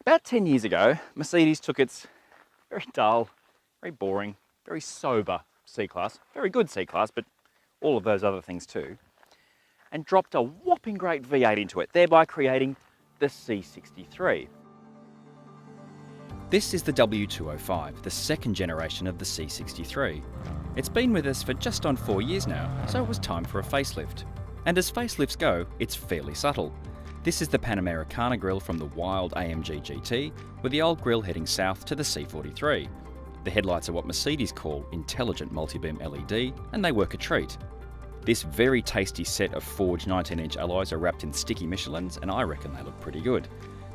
About 10 years ago, Mercedes took its very dull, very boring, very sober C-Class, very good C-Class, but all of those other things too, and dropped a whopping great V8 into it, thereby creating the C63. This is the W205, the second generation of the C63. It's been with us for just on 4 years now, so it was time for a facelift. And as facelifts go, it's fairly subtle. This is the Panamericana grille from the wild AMG GT, with the old grille heading south to the C43. The headlights are what Mercedes call intelligent multi-beam LED, and they work a treat. This very tasty set of forged 19-inch alloys are wrapped in sticky Michelins, and I reckon they look pretty good.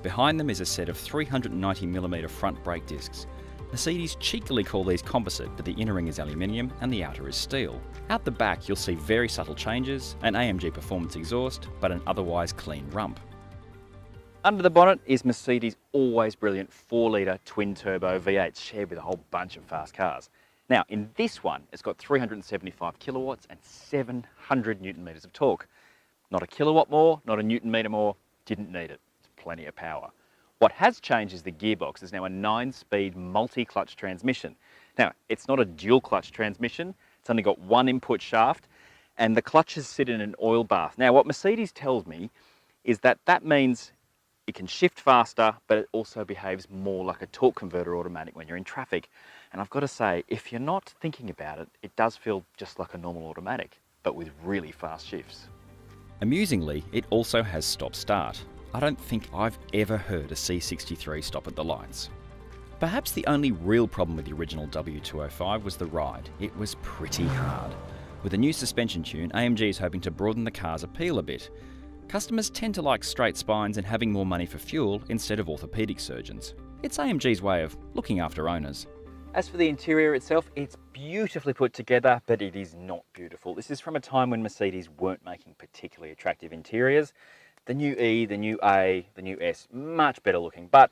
Behind them is a set of 390mm front brake discs. Mercedes cheekily call these composite, but the inner ring is aluminium and the outer is steel. Out the back you'll see very subtle changes, an AMG performance exhaust, but an otherwise clean rump. Under the bonnet is Mercedes' always brilliant 4-litre twin-turbo V8 shared with a whole bunch of fast cars. Now, in this one, it's got 375 kilowatts and 700 newton metres of torque. Not a kilowatt more, not a newton metre more, didn't need it. It's plenty of power. What has changed is the gearbox. It's now a 9-speed multi-clutch transmission. Now, it's not a dual-clutch transmission. It's only got one input shaft, and the clutches sit in an oil bath. Now, what Mercedes tells me is that that means it can shift faster, but it also behaves more like a torque converter automatic when you're in traffic. And I've got to say, if you're not thinking about it, it does feel just like a normal automatic, but with really fast shifts. Amusingly, it also has stop-start. I don't think I've ever heard a C63 stop at the lights. Perhaps the only real problem with the original W205 was the ride. It was pretty hard. With a new suspension tune, AMG is hoping to broaden the car's appeal a bit. Customers tend to like straight spines and having more money for fuel instead of orthopaedic surgeons. It's AMG's way of looking after owners. As for the interior itself, it's beautifully put together, but it is not beautiful. This is from a time when Mercedes weren't making particularly attractive interiors. The new E, the new A, the new S, much better looking, but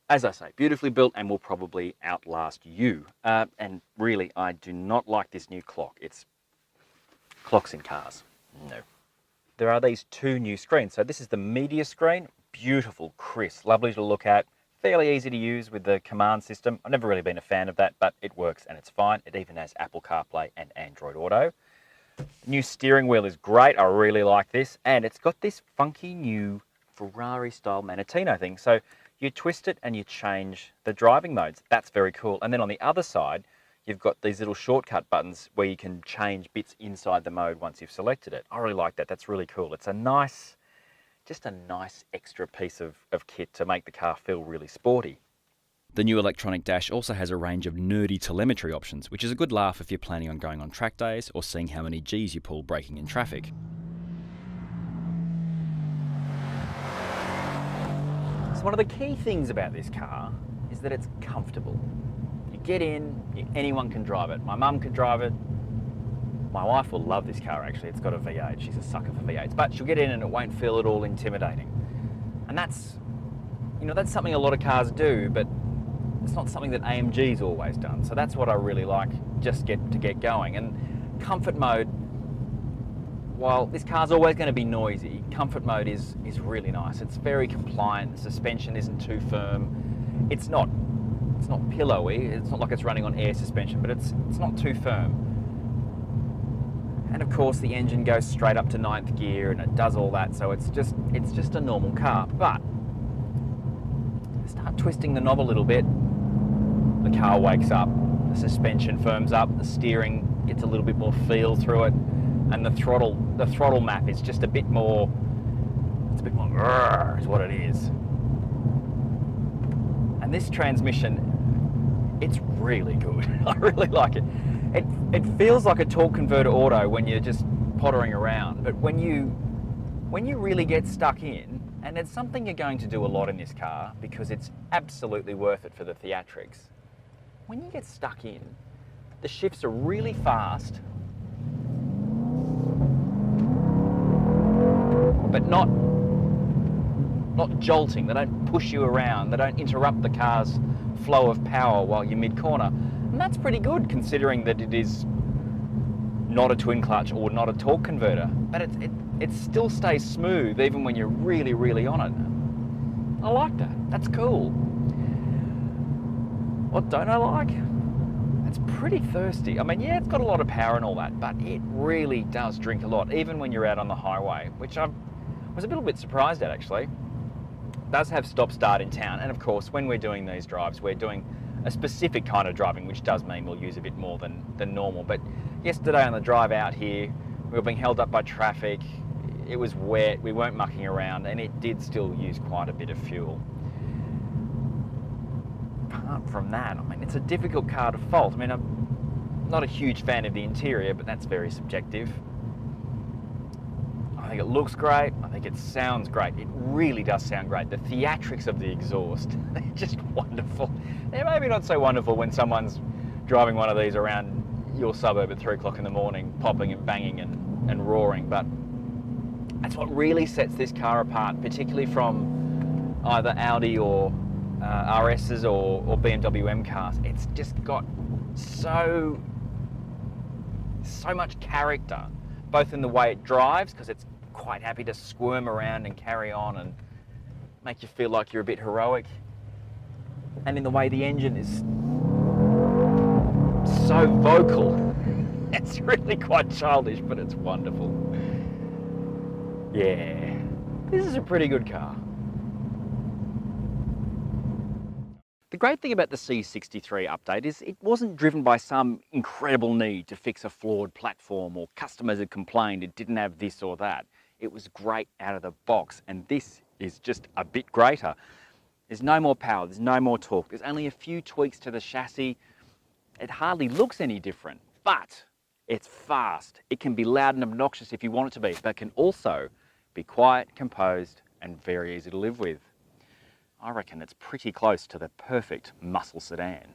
as I say, beautifully built and will probably outlast you. And really, I do not like this new clock. It's clocks in cars, no. There are these two new screens. So this is the media screen, beautiful, crisp, lovely to look at, fairly easy to use with the command system. I've never really been a fan of that, but it works and it's fine. It even has Apple CarPlay and Android Auto. The new steering wheel is great. I really like this. And it's got this funky new Ferrari-style Manettino thing. So you twist it and you change the driving modes. That's very cool. And then on the other side, you've got these little shortcut buttons where you can change bits inside the mode once you've selected it. I really like that. That's really cool. It's a nice, just a nice extra piece of kit to make the car feel really sporty. The new electronic dash also has a range of nerdy telemetry options, which is a good laugh if you're planning on going on track days or seeing how many Gs you pull braking in traffic. So one of the key things about this car is that it's comfortable. You get in, anyone can drive it. My mum could drive it. My wife will love this car actually. It's got a V8. She's a sucker for V8s, but she'll get in and it won't feel at all intimidating. And that's, you know, that's something a lot of cars do, but it's not something that AMG's always done. So that's what I really like, just to get going. And comfort mode, while this car's always going to be noisy, comfort mode is really nice. It's very compliant. The suspension isn't too firm. It's not pillowy. It's not like it's running on air suspension, but it's not too firm. And of course the engine goes straight up to 9th gear and it does all that, so it's just a normal car. But start twisting the knob a little bit, the car wakes up, the suspension firms up, the steering gets a little bit more feel through it, and the throttle map is just a bit more, it's a bit more grrr is what it is. And this transmission, it's really good. I really like it. It feels like a torque converter auto when you're just pottering around, but when you really get stuck in, and it's something you're going to do a lot in this car because it's absolutely worth it for the theatrics. When you get stuck in, the shifts are really fast, but not jolting. They don't push you around. They don't interrupt the car's flow of power while you're mid-corner. And that's pretty good considering that it is not a twin clutch or not a torque converter. But it still stays smooth even when you're really, really on it. I like that. That's cool. What don't I like? It's pretty thirsty. I mean, yeah, it's got a lot of power and all that, but it really does drink a lot, even when you're out on the highway, which I was a little bit surprised at, actually. It does have stop-start in town, and of course, when we're doing these drives, we're doing a specific kind of driving, which does mean we'll use a bit more than normal. But yesterday on the drive out here, we were being held up by traffic. It was wet, we weren't mucking around, and it did still use quite a bit of fuel. Apart from that, I mean, it's a difficult car to fault. I mean, I'm not a huge fan of the interior, but that's very subjective. I think it looks great. I think it sounds great. It really does sound great. The theatrics of the exhaust, they're just wonderful. They're maybe not so wonderful when someone's driving one of these around your suburb at 3 o'clock in the morning, popping and banging and roaring, but that's what really sets this car apart, particularly from either Audi or RSs or BMW M cars. It's just got so much character, both in the way it drives, because it's quite happy to squirm around and carry on and make you feel like you're a bit heroic, and in the way the engine is so vocal. It's really quite childish, but it's wonderful. Yeah, this is a pretty good car. The great thing about the C63 update is it wasn't driven by some incredible need to fix a flawed platform, or customers had complained it didn't have this or that. It was great out of the box, and this is just a bit greater. There's no more power, there's no more torque, there's only a few tweaks to the chassis. It hardly looks any different, but it's fast. It can be loud and obnoxious if you want it to be, but can also be quiet, composed, and very easy to live with. I reckon it's pretty close to the perfect muscle sedan.